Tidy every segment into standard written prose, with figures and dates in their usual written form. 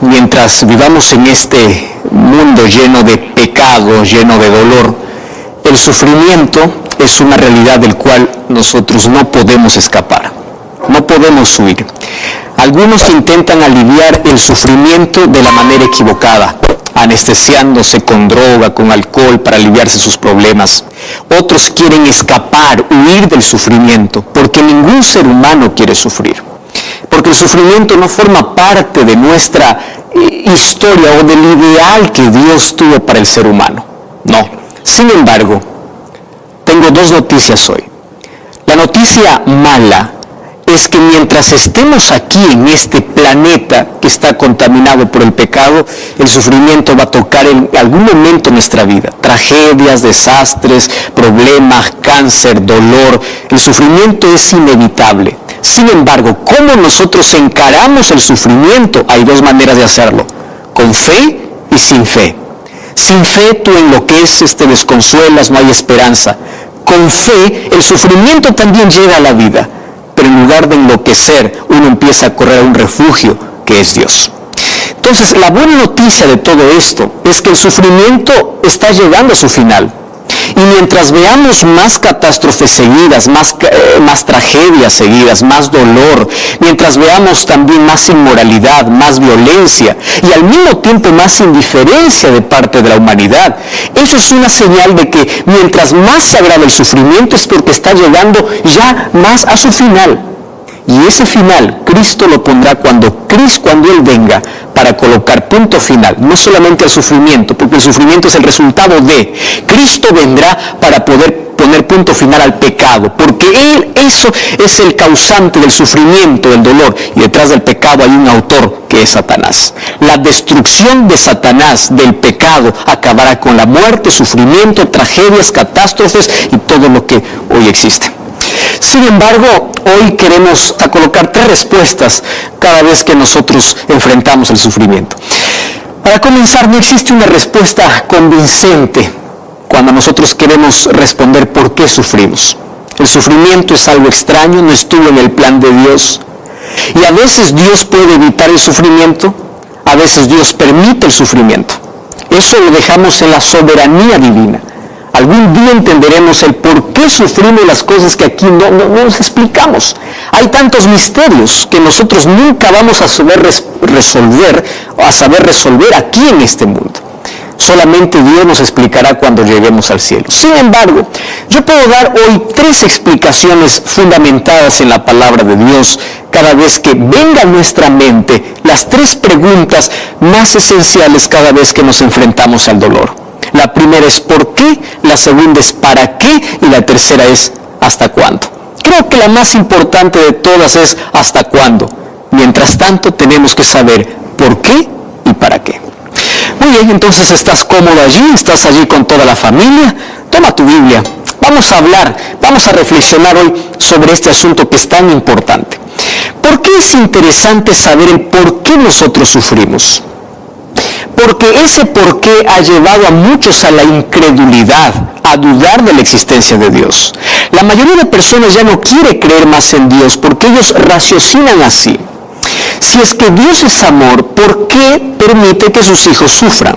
mientras vivamos en este mundo lleno de pecado, lleno de dolor, el sufrimiento es una realidad del cual nosotros no podemos escapar, no podemos huir. Algunos intentan aliviar el sufrimiento de la manera equivocada, anestesiándose con droga, con alcohol para aliviarse sus problemas. Otros quieren escapar, huir del sufrimiento, porque ningún ser humano quiere sufrir. Porque el sufrimiento no forma parte de nuestra historia o del ideal que Dios tuvo para el ser humano. No. Sin embargo, tengo dos noticias hoy. La noticia mala es que mientras estemos aquí en este planeta que está contaminado por el pecado, el sufrimiento va a tocar en algún momento nuestra vida. Tragedias, desastres, problemas, cáncer, dolor. El sufrimiento es inevitable. Sin embargo, ¿cómo nosotros encaramos el sufrimiento? Hay dos maneras de hacerlo: con fe y sin fe. Sin fe tú enloqueces, te desconsuelas, no hay esperanza. Con fe el sufrimiento también llega a la vida, pero en lugar de enloquecer, uno empieza a correr a un refugio que es Dios. Entonces, la buena noticia de todo esto es que el sufrimiento está llegando a su final. Y mientras veamos más catástrofes seguidas, más tragedias seguidas, más dolor, mientras veamos también más inmoralidad, más violencia y al mismo tiempo más indiferencia de parte de la humanidad, eso es una señal de que mientras más se agrava el sufrimiento es porque está llegando ya más a su final. Y ese final Cristo lo pondrá cuando Él venga para colocar punto final, no solamente al sufrimiento, porque el sufrimiento es el resultado de. Cristo vendrá para poder poner punto final al pecado, porque eso es el causante del sufrimiento, del dolor, y detrás del pecado hay un autor que es Satanás. La destrucción de Satanás, del pecado, acabará con la muerte, sufrimiento, tragedias, catástrofes y todo lo que hoy existe. Sin embargo, hoy queremos colocar tres respuestas cada vez que nosotros enfrentamos el sufrimiento. Para comenzar, no existe una respuesta convincente cuando nosotros queremos responder por qué sufrimos. El sufrimiento es algo extraño, no estuvo en el plan de Dios. Y a veces Dios puede evitar el sufrimiento, a veces Dios permite el sufrimiento. Eso lo dejamos en la soberanía divina. Algún día entenderemos el por qué sufrimos las cosas que aquí no nos explicamos. Hay tantos misterios que nosotros nunca vamos a saber resolver aquí en este mundo. Solamente Dios nos explicará cuando lleguemos al cielo. Sin embargo, yo puedo dar hoy tres explicaciones fundamentadas en la palabra de Dios cada vez que venga a nuestra mente las tres preguntas más esenciales cada vez que nos enfrentamos al dolor. La primera es ¿por qué?, la segunda es ¿para qué?, y la tercera es ¿hasta cuándo? Creo que la más importante de todas es ¿hasta cuándo? Mientras tanto tenemos que saber ¿por qué y para qué? Muy bien, entonces estás cómodo allí, estás allí con toda la familia, toma tu Biblia, vamos a reflexionar hoy sobre este asunto que es tan importante. ¿Por qué es interesante saber el por qué nosotros sufrimos? Porque ese por qué ha llevado a muchos a la incredulidad, a dudar de la existencia de Dios. La mayoría de personas ya no quiere creer más en Dios porque ellos raciocinan así. Si es que Dios es amor, ¿por qué permite que sus hijos sufran?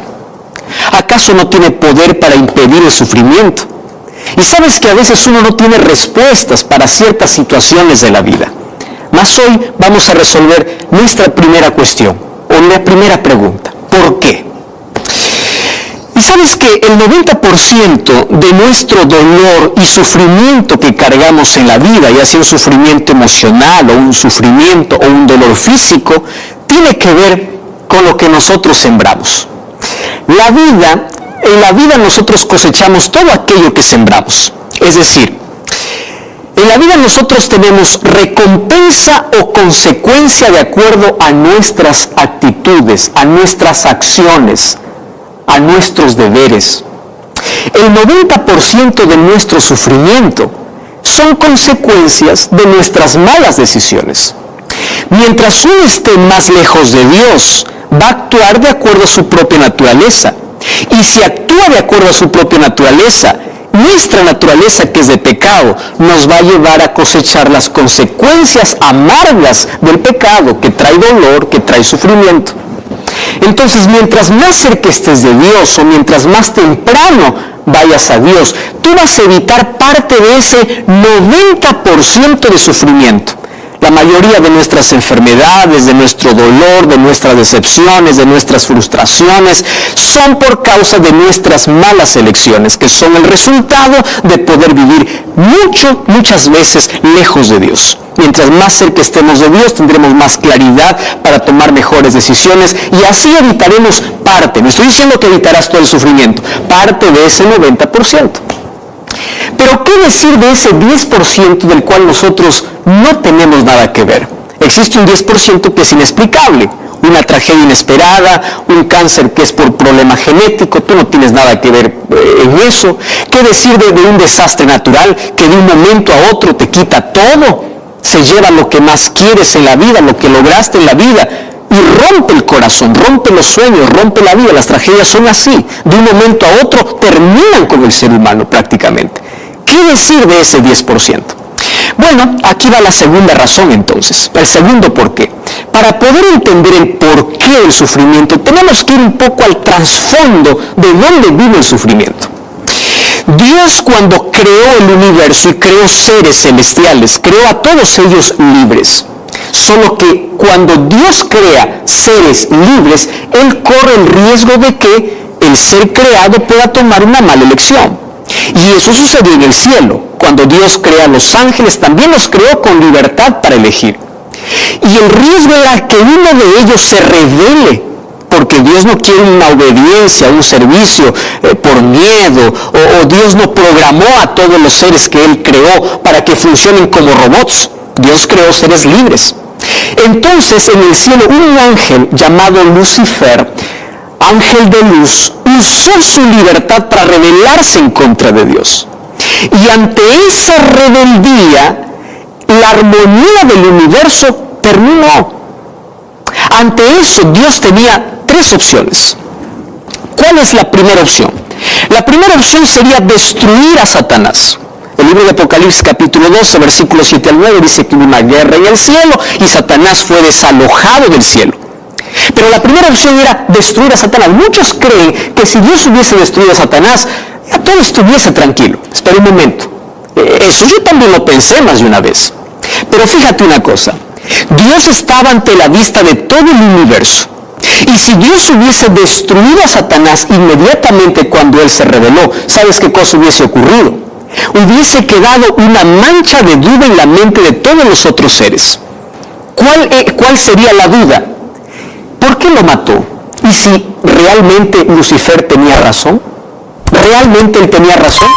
¿Acaso no tiene poder para impedir el sufrimiento? Y sabes que a veces uno no tiene respuestas para ciertas situaciones de la vida. Mas hoy vamos a resolver nuestra primera cuestión, o la primera pregunta. ¿Por qué? Y sabes que el 90% de nuestro dolor y sufrimiento que cargamos en la vida, ya sea un sufrimiento emocional o un sufrimiento o un dolor físico, tiene que ver con lo que nosotros sembramos. En la vida nosotros cosechamos todo aquello que sembramos. Es decir, en la vida nosotros tenemos recompensa o consecuencia de acuerdo a nuestras actitudes, a nuestras acciones, a nuestros deberes. El 90% de nuestro sufrimiento son consecuencias de nuestras malas decisiones. Mientras uno esté más lejos de Dios, va a actuar de acuerdo a su propia naturaleza. Y si actúa de acuerdo a su propia naturaleza, nuestra naturaleza, que es de pecado, nos va a llevar a cosechar las consecuencias amargas del pecado, que trae dolor, que trae sufrimiento. Entonces, mientras más cerca estés de Dios o mientras más temprano vayas a Dios, tú vas a evitar parte de ese 90% de sufrimiento. La mayoría de nuestras enfermedades, de nuestro dolor, de nuestras decepciones, de nuestras frustraciones, son por causa de nuestras malas elecciones, que son el resultado de poder vivir muchas veces lejos de Dios. Mientras más cerca estemos de Dios, tendremos más claridad para tomar mejores decisiones y así evitaremos parte. No estoy diciendo que evitarás todo el sufrimiento, parte de ese 90%. Pero ¿qué decir de ese 10% del cual nosotros no tenemos nada que ver? Existe un 10% que es inexplicable, una tragedia inesperada, un cáncer que es por problema genético, tú no tienes nada que ver en eso. ¿Qué decir de un desastre natural que de un momento a otro te quita todo? Se lleva lo que más quieres en la vida, lo que lograste en la vida, y rompe el corazón, rompe los sueños, rompe la vida. Las tragedias son así, de un momento a otro terminan con el ser humano prácticamente. ¿Qué decir de ese 10%? Bueno, aquí va la segunda razón entonces, el segundo por qué. Para poder entender el porqué del sufrimiento, tenemos que ir un poco al trasfondo de dónde vive el sufrimiento. Dios, cuando creó el universo y creó seres celestiales, creó a todos ellos libres. Solo que cuando Dios crea seres libres, Él corre el riesgo de que el ser creado pueda tomar una mala elección. Y eso sucedió en el cielo. Cuando Dios crea a los ángeles, también los creó con libertad para elegir. Y el riesgo era que uno de ellos se rebele, porque Dios no quiere una obediencia, un servicio por miedo, o Dios no programó a todos los seres que Él creó para que funcionen como robots. Dios creó seres libres. Entonces, en el cielo, un ángel llamado Lucifer, ángel de luz, usó su libertad para rebelarse en contra de Dios. Y ante esa rebeldía, la armonía del universo terminó. Ante eso, Dios tenía tres opciones. ¿Cuál es la primera opción? La primera opción sería destruir a Satanás. El libro de Apocalipsis capítulo 12, versículos 7 al 9, dice que hubo una guerra en el cielo y Satanás fue desalojado del cielo. Pero la primera opción era destruir a Satanás. Muchos creen que si Dios hubiese destruido a Satanás, ya todo estuviese tranquilo. Espera un momento. Eso yo también lo pensé más de una vez. Pero fíjate una cosa. Dios estaba ante la vista de todo el universo. Y si Dios hubiese destruido a Satanás inmediatamente cuando Él se rebeló, ¿sabes qué cosa hubiese ocurrido? Hubiese quedado una mancha de duda en la mente de todos los otros seres. ¿Cuál sería la duda? ¿Por qué lo mató? ¿Y si realmente Lucifer tenía razón? ¿Realmente él tenía razón?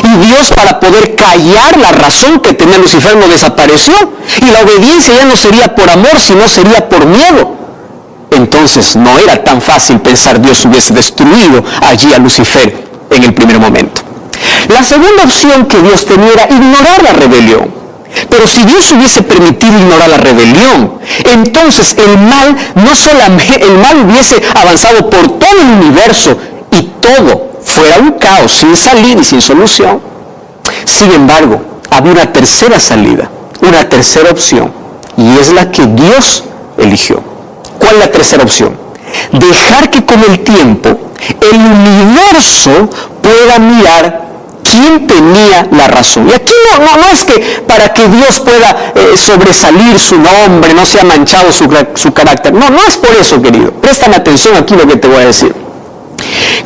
Y Dios, para poder callar la razón que tenía Lucifer, no desapareció. Y la obediencia ya no sería por amor, sino sería por miedo. Entonces no era tan fácil pensar Dios hubiese destruido allí a Lucifer en el primer momento. La segunda opción que Dios tenía era ignorar la rebelión. Pero si Dios hubiese permitido ignorar la rebelión, entonces el mal hubiese avanzado por todo el universo y todo fuera un caos sin salida y sin solución. Sin embargo, había una tercera salida, una tercera opción, y es la que Dios eligió. ¿Cuál es la tercera opción? Dejar que con el tiempo el universo pueda mirar quién tenía la razón. Y aquí no es que para que Dios pueda sobresalir su nombre, no sea manchado su carácter. No es por eso, querido. Préstame atención aquí lo que te voy a decir.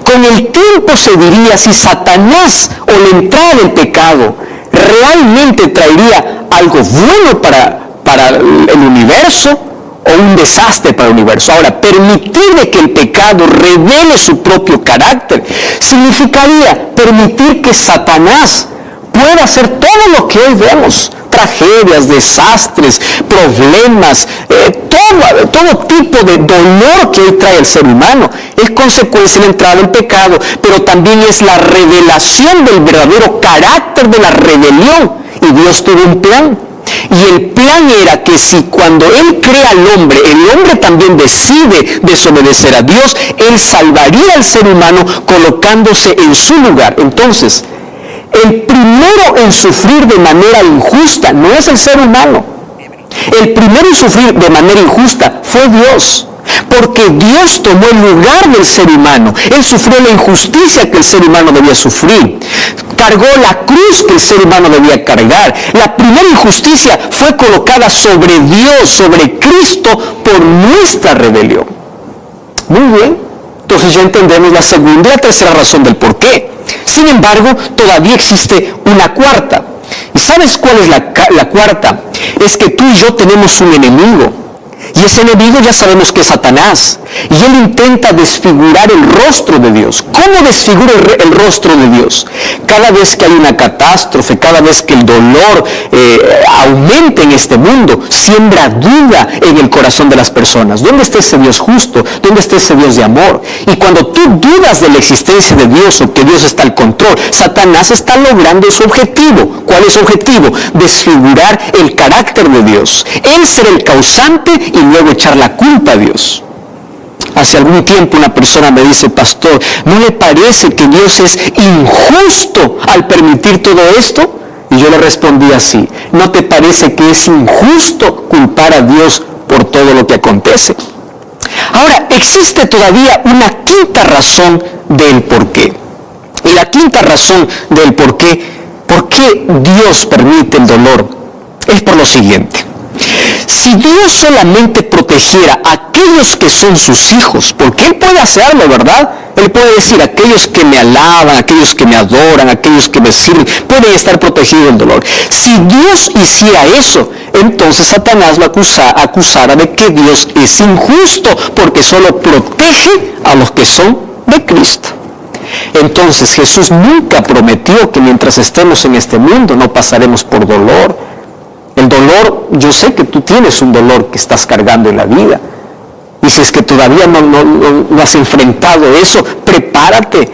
Con el tiempo se diría si Satanás o la entrada del pecado realmente traería algo bueno para el universo o un desastre para el universo. Ahora, permitir que el pecado revele su propio carácter significaría permitir que Satanás pueda hacer todo lo que hoy vemos: tragedias, desastres, problemas, todo tipo de dolor que hoy trae el ser humano. Es consecuencia de la entrada del pecado, pero también es la revelación del verdadero carácter de la rebelión. Y Dios tuvo un plan. Y el plan era que si cuando Él crea al hombre, el hombre también decide desobedecer a Dios, Él salvaría al ser humano colocándose en su lugar. Entonces, el primero en sufrir de manera injusta no es el ser humano. El primero en sufrir de manera injusta fue Dios. Porque Dios tomó el lugar del ser humano. Él sufrió la injusticia que el ser humano debía sufrir. Cargó la cruz que el ser humano debía cargar. La primera injusticia fue colocada sobre Dios, sobre Cristo, por nuestra rebelión. Muy bien. Entonces ya entendemos la segunda y la tercera razón del por qué. Sin embargo, todavía existe una cuarta. ¿Y sabes cuál es la cuarta? Es que tú y yo tenemos un enemigo. Y ese enemigo ya sabemos que es Satanás. Y él intenta desfigurar el rostro de Dios. ¿Cómo desfigura el rostro de Dios? Cada vez que hay una catástrofe, cada vez que el dolor aumenta en este mundo, siembra duda en el corazón de las personas. ¿Dónde está ese Dios justo? ¿Dónde está ese Dios de amor? Y cuando tú dudas de la existencia de Dios o que Dios está al control, Satanás está logrando su objetivo. ¿Cuál es su objetivo? Desfigurar el carácter de Dios. Él será el causante y luego echar la culpa a Dios. Hace algún tiempo una persona me dice: pastor, ¿no le parece que Dios es injusto al permitir todo esto? Y yo le respondí así: ¿no te parece que es injusto culpar a Dios por todo lo que acontece? Ahora, existe todavía una quinta razón del por qué. Y la quinta razón del por qué Dios permite el dolor, es por lo siguiente. Si Dios solamente protegiera a aquellos que son sus hijos, porque Él puede hacerlo, ¿verdad? Él puede decir: aquellos que me alaban, aquellos que me adoran, aquellos que me sirven, pueden estar protegidos del dolor. Si Dios hiciera eso, entonces Satanás lo acusara de que Dios es injusto, porque solo protege a los que son de Cristo. Entonces Jesús nunca prometió que mientras estemos en este mundo no pasaremos por dolor. El dolor, yo sé que tú tienes un dolor que estás cargando en la vida. Y si es que todavía no has enfrentado eso, prepárate.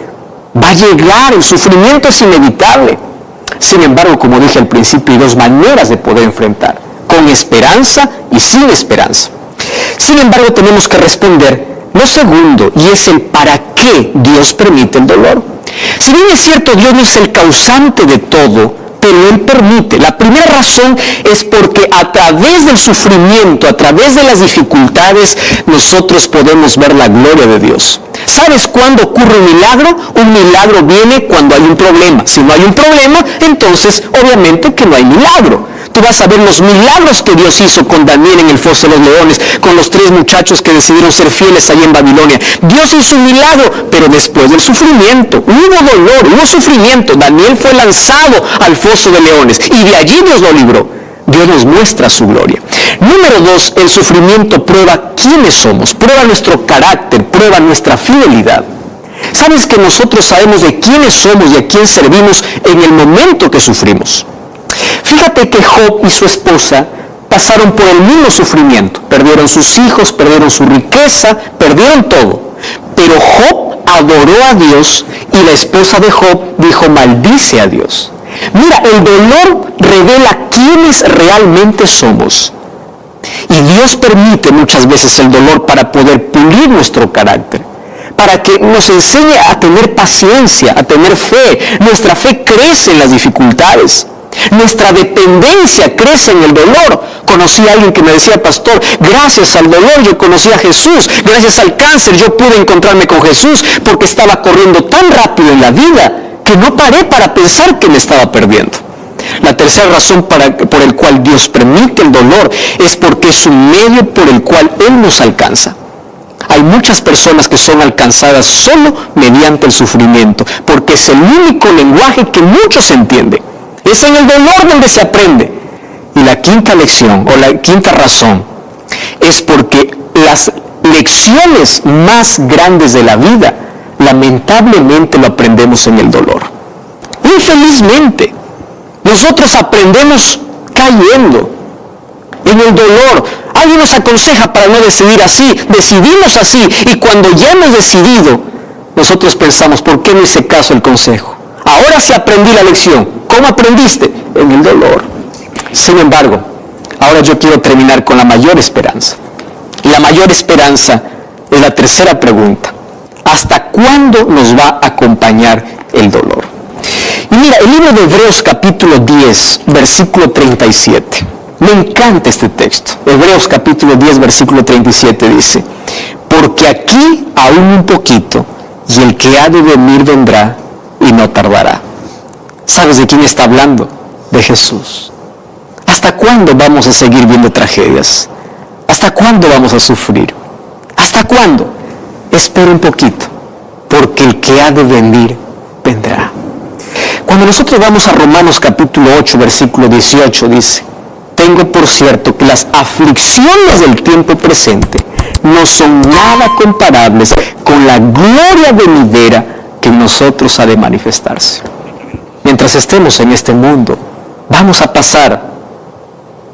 Va a llegar, el sufrimiento es inevitable. Sin embargo, como dije al principio, hay dos maneras de poder enfrentar: con esperanza y sin esperanza. Sin embargo, tenemos que responder lo segundo, y es el para qué Dios permite el dolor. Si bien es cierto, Dios no es el causante de todo, pero Él permite. La primera razón es porque a través del sufrimiento, a través de las dificultades, nosotros podemos ver la gloria de Dios. ¿Sabes cuándo ocurre un milagro? Un milagro viene cuando hay un problema. Si no hay un problema, entonces obviamente que no hay milagro. Tú vas a ver los milagros que Dios hizo con Daniel en el foso de los leones, con los 3 muchachos que decidieron ser fieles allá en Babilonia. Dios hizo un milagro, pero después del sufrimiento. Hubo dolor, hubo sufrimiento. Daniel fue lanzado al foso de leones y de allí Dios lo libró. Dios nos muestra su gloria. Número 2, el sufrimiento prueba quiénes somos, prueba nuestro carácter, prueba nuestra fidelidad. Sabes que nosotros sabemos de quiénes somos y a quién servimos en el momento que sufrimos. Fíjate que Job y su esposa pasaron por el mismo sufrimiento. Perdieron sus hijos, perdieron su riqueza, perdieron todo. Pero Job adoró a Dios y la esposa de Job dijo: maldice a Dios. Mira, el dolor revela quiénes realmente somos. Y Dios permite muchas veces el dolor para poder pulir nuestro carácter, para que nos enseñe a tener paciencia, a tener fe. Nuestra fe crece en las dificultades. Nuestra dependencia crece en el dolor. Conocí a alguien que me decía: pastor, gracias al dolor yo conocí a Jesús, gracias al cáncer yo pude encontrarme con Jesús, porque estaba corriendo tan rápido en la vida que no paré para pensar que me estaba perdiendo. La tercera razón por el cual Dios permite el dolor es porque es un medio por el cual Él nos alcanza. Hay muchas personas que son alcanzadas solo mediante el sufrimiento, porque es el único lenguaje que muchos entienden. Es en el dolor donde se aprende. Y la quinta lección, o la quinta razón, es porque las lecciones más grandes de la vida, lamentablemente lo aprendemos en el dolor. Infelizmente, nosotros aprendemos cayendo en el dolor. Alguien nos aconseja para no decidir así, decidimos así, y cuando ya hemos decidido, nosotros pensamos: ¿por qué no hice caso al consejo? Ahora sí aprendí la lección. ¿Cómo aprendiste? En el dolor. Sin embargo, ahora yo quiero terminar con la mayor esperanza. Y la mayor esperanza es la tercera pregunta: ¿hasta cuándo nos va a acompañar el dolor? Y mira, el libro de Hebreos capítulo 10, versículo 37, Me encanta este texto. Hebreos capítulo 10, versículo 37 dice: porque aquí aún un poquito, y el que ha de venir vendrá y no tardará. ¿Sabes de quién está hablando? De Jesús. ¿Hasta cuándo vamos a seguir viendo tragedias? ¿Hasta cuándo vamos a sufrir? ¿Hasta cuándo? Espera un poquito, porque el que ha de venir vendrá. Cuando nosotros vamos a Romanos capítulo 8, versículo 18, dice: tengo por cierto que las aflicciones del tiempo presente no son nada comparables con la gloria venidera que en nosotros ha de manifestarse. Mientras estemos en este mundo, vamos a pasar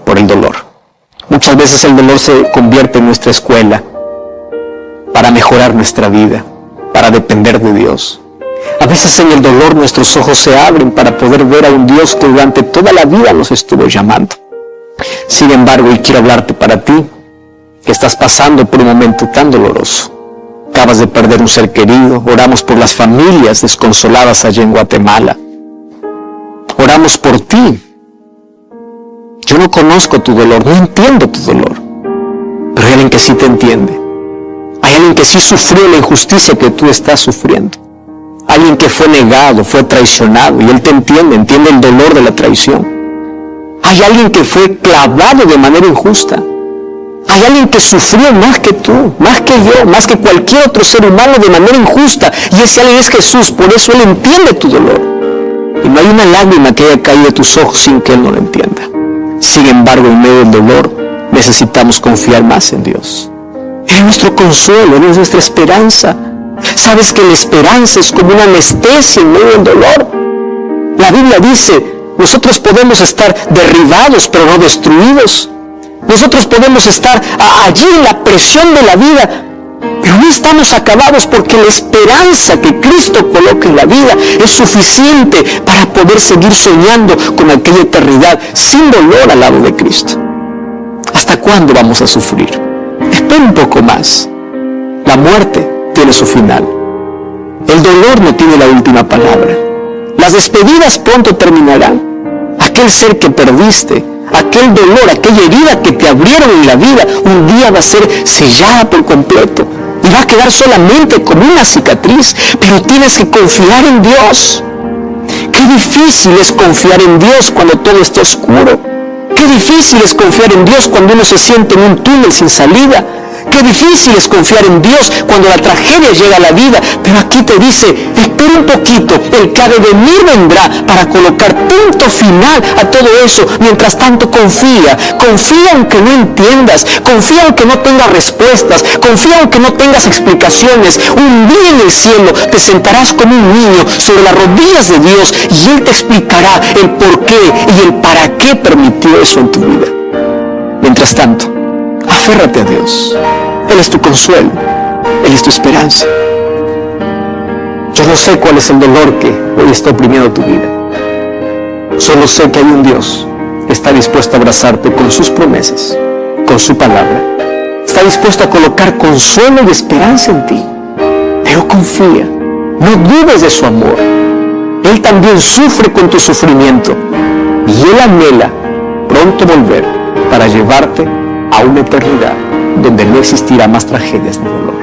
por el dolor. Muchas veces el dolor se convierte en nuestra escuela para mejorar nuestra vida, para depender de Dios. A veces en el dolor nuestros ojos se abren para poder ver a un Dios que durante toda la vida nos estuvo llamando. Sin embargo, hoy quiero hablarte para ti, que estás pasando por un momento tan doloroso. Acabas de perder un ser querido. Oramos por las familias desconsoladas allá en Guatemala. Oramos por ti. Yo no conozco tu dolor, no entiendo tu dolor, pero hay alguien que sí te entiende. Hay alguien que sí sufrió la injusticia que tú estás sufriendo. Alguien que fue negado, fue traicionado, y él te entiende, entiende el dolor de la traición. Hay alguien que fue clavado de manera injusta. Hay alguien que sufrió más que tú, más que yo, más que cualquier otro ser humano de manera injusta. Y ese alguien es Jesús, por eso Él entiende tu dolor. Y no hay una lágrima que haya caído de tus ojos sin que Él no lo entienda. Sin embargo, en medio del dolor, necesitamos confiar más en Dios. Él es nuestro consuelo, Él es nuestra esperanza. ¿Sabes que la esperanza es como una anestesia en medio del dolor? La Biblia dice: nosotros podemos estar derribados, pero no destruidos. Nosotros podemos estar allí en la presión de la vida, pero no estamos acabados, porque la esperanza que Cristo coloca en la vida es suficiente para poder seguir soñando con aquella eternidad sin dolor al lado de Cristo. ¿Hasta cuándo vamos a sufrir? Espera un poco más. La muerte tiene su final. El dolor no tiene la última palabra. Las despedidas pronto terminarán. Aquel ser que perdiste, aquel dolor, aquella herida que te abrieron en la vida, un día va a ser sellada por completo y va a quedar solamente como una cicatriz. Pero tienes que confiar en Dios. Qué difícil es confiar en Dios cuando todo está oscuro. Qué difícil es confiar en Dios cuando uno se siente en un túnel sin salida. Qué difícil es confiar en Dios cuando la tragedia llega a la vida. Pero aquí te dice: espera un poquito, el que ha de venir vendrá para colocar punto final a todo eso. Mientras tanto, confía aunque no entiendas, confía aunque no tengas respuestas, confía aunque no tengas explicaciones. Un día en el cielo te sentarás como un niño sobre las rodillas de Dios y Él te explicará el por qué y el para qué permitió eso en tu vida. Mientras tanto, aférrate a Dios. Él es tu consuelo, Él es tu esperanza. Yo no sé cuál es el dolor que hoy está oprimiendo tu vida. Solo sé que hay un Dios que está dispuesto a abrazarte con sus promesas, con su palabra. Está dispuesto a colocar consuelo y esperanza en ti. Pero confía, no dudes de su amor. Él también sufre con tu sufrimiento y Él anhela pronto volver para llevarte a una eternidad donde no existirá más tragedias ni dolor.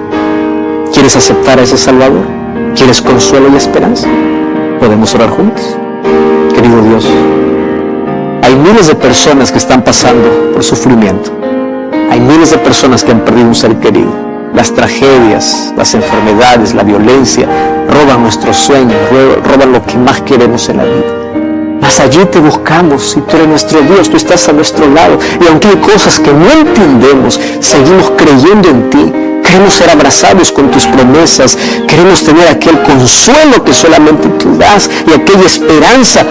¿Quieres aceptar a ese Salvador? ¿Quieres consuelo y esperanza? ¿Podemos orar juntos? Querido Dios, hay miles de personas que están pasando por sufrimiento. Hay miles de personas que han perdido un ser querido. Las tragedias, las enfermedades, la violencia roban nuestros sueños, roban lo que más queremos en la vida. Mas allí te buscamos y tú eres nuestro Dios, tú estás a nuestro lado. Y aunque hay cosas que no entendemos, seguimos creyendo en ti. Queremos ser abrazados con tus promesas. Queremos tener aquel consuelo que solamente tú das y aquella esperanza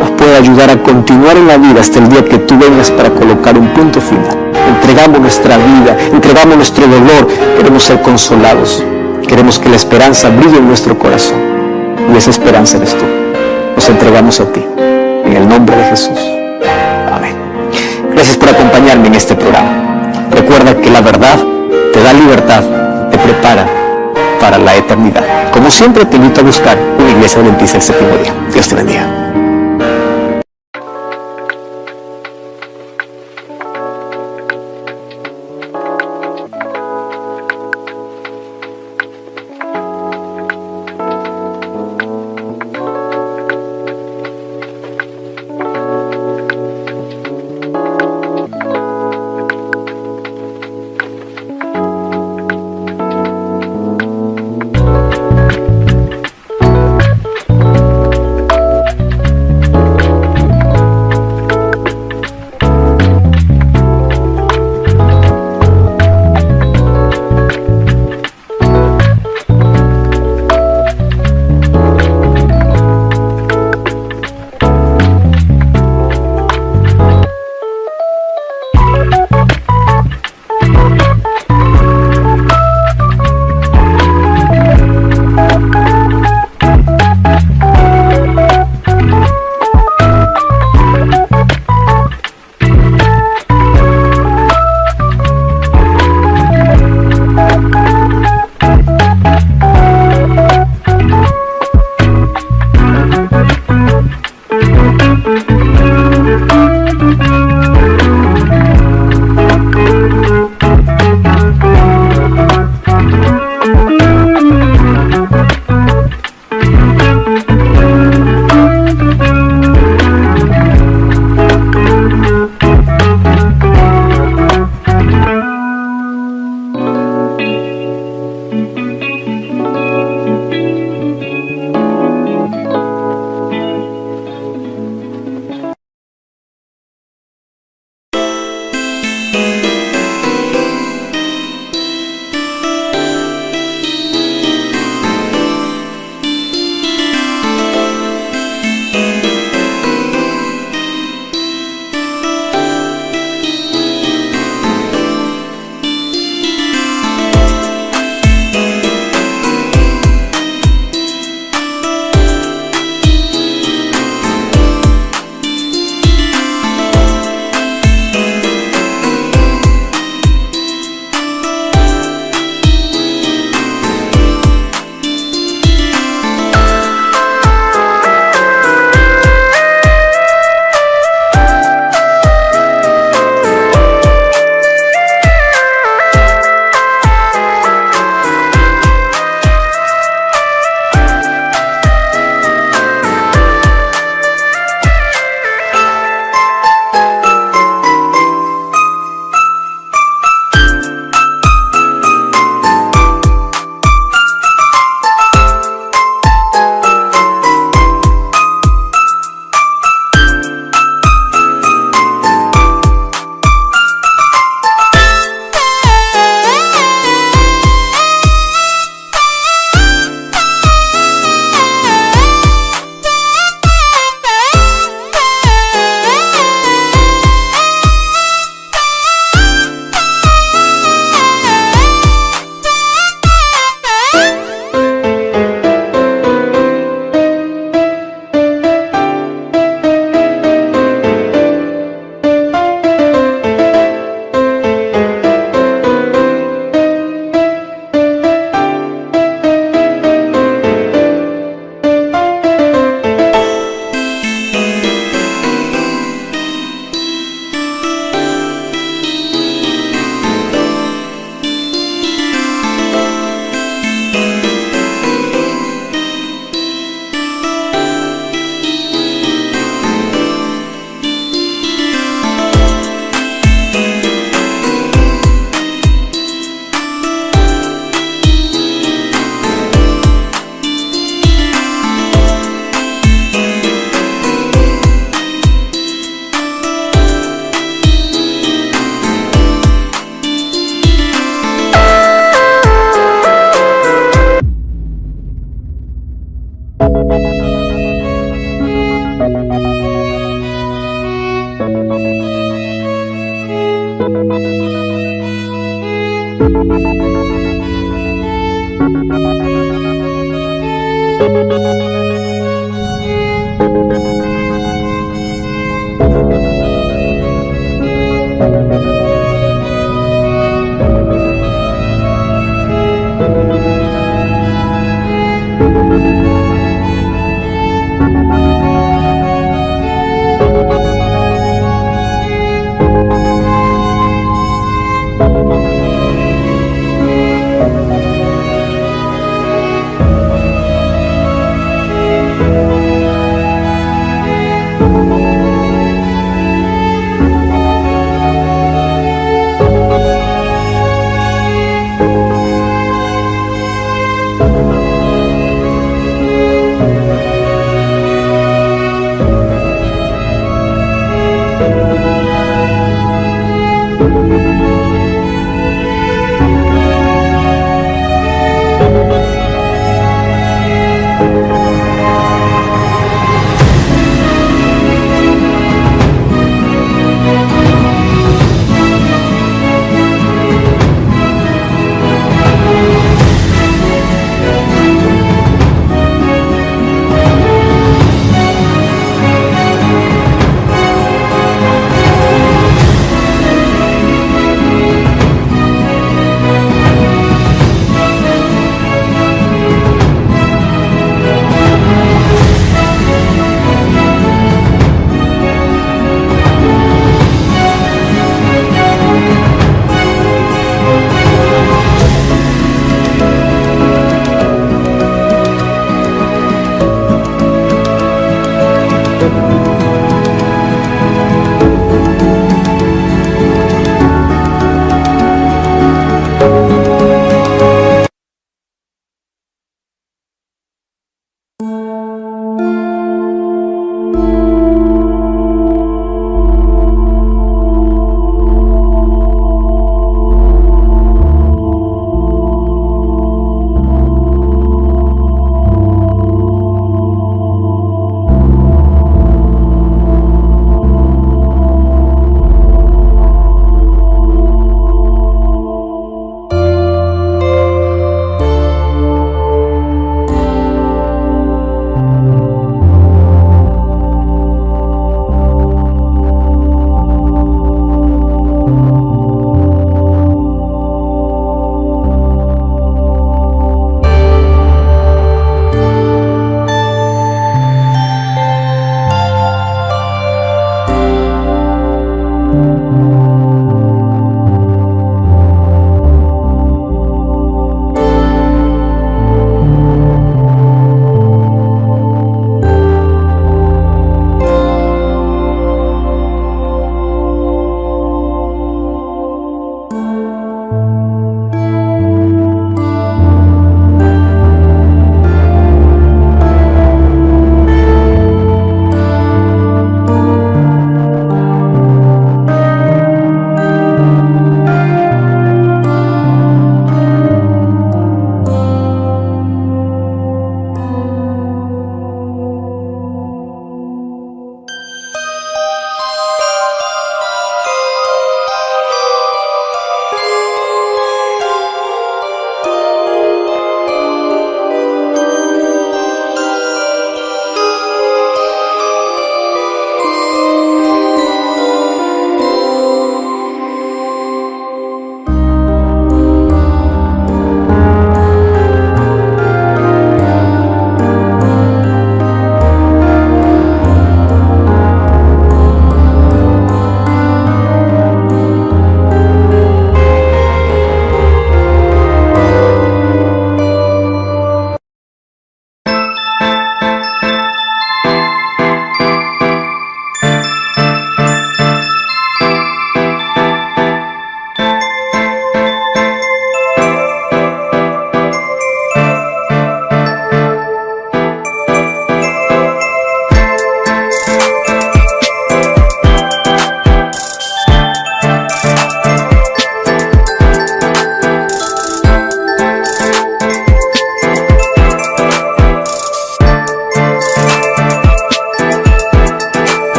nos puede ayudar a continuar en la vida hasta el día que tú vengas para colocar un punto final. Entregamos nuestra vida, entregamos nuestro dolor. Queremos ser consolados. Queremos que la esperanza brille en nuestro corazón. Y esa esperanza eres tú. Nos entregamos a ti, en el nombre de Jesús. Amén. Gracias por acompañarme en este programa. Recuerda que la verdad te da libertad, te prepara para la eternidad. Como siempre, te invito a buscar una iglesia adventista el séptimo día. Dios te bendiga.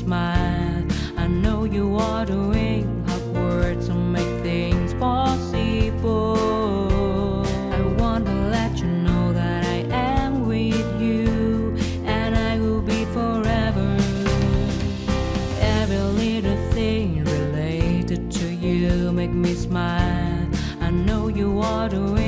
smile. I know you are doing hard work to make things possible. I want to let you know that I am with you, and I will be forever. Every little thing related to you make me smile. I know you are doing